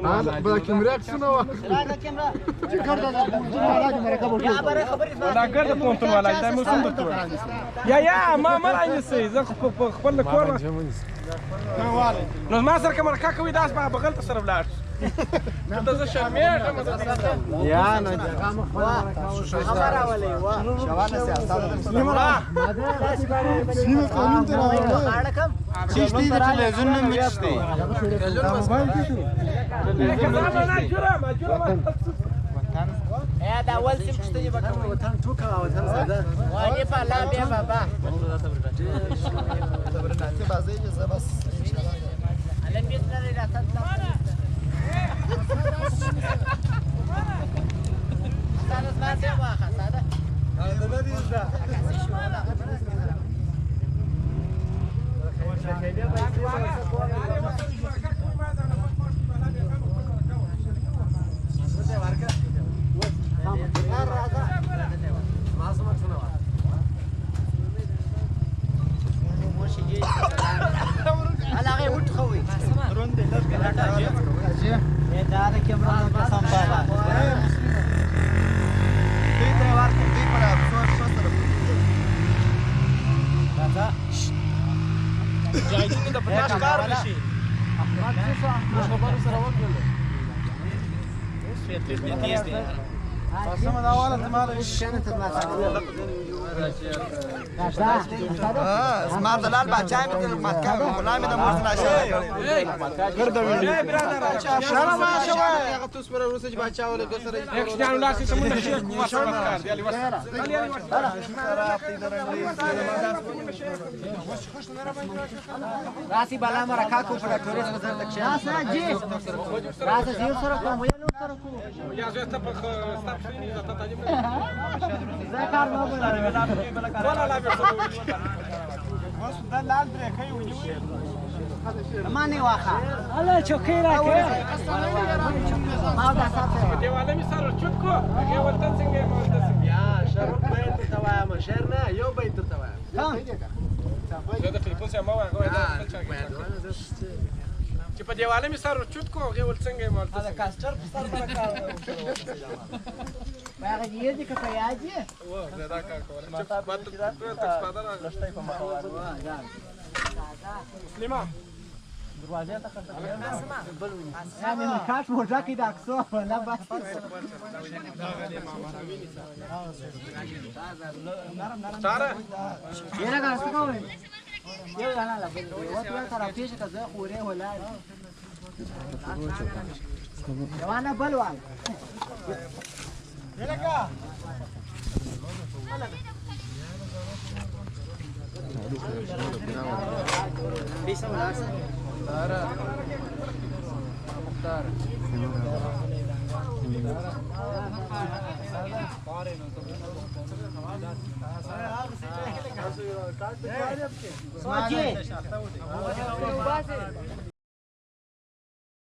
کیمرې عکسونه وه چې ګرده دا ګرده پوهنتون والا دا مو څنګه درته وایي یا ما مه رانیسئ زه په خپل کور نو ما سره که مرکه کوي داس به بغلته سره ولاړ شي ته زه شرمېږم یا نو سیمه قانون ته راوړی چیشتی د تلویزیون نه میشتی دا اول سیم پوښتنې به کوم وطن ټوکه وطن ساده واني په الله بیا بابا بازی که بس الان بیت نه راځه ساده ساده واخه ساده دا نه دي دا زما دلال باچا مې د مکه غلام د مور نه شوی ګرده ویډیو شرم شوی هغه توس پر ورسې باچا ولې سره یک ځان ولاسي سمونه شي کومه سمکار دی علي راسي بالا مرکا کو پر ټوریست نظر تک شه راسه جی راسه زیو سره کوم یو سره کوم یا زه ته په ستاب شي نه ته تعلیم زه کار نه ولا لا به اوس د لال درې کوي ونیوي ما نه واخه الله چوکۍ راکې ما دا ساته دیواله می سره چوت کو هغه ولته څنګه مولته څنګه یا شرط بیت ته وایم شعر نه یو بیت ته وایم زه د ټلیفون سره ما وایم چې په دیواله می سره چوت کو هغه ولته څنګه مولته دا کاستر په سر باندې کار هغه یې دې که یادې و زه دا کار کوم چې په استفاده لشتای په مخه سلیمان دروازه ته خطر نه نه کاش موټا کې د اکسو ولا بس ساره یره ګرځه کوم یو غانا لا بل وته تر افیش کا زه خوره ولا جوانا بلوال لکه بیسه ولا ساره مختار سواجی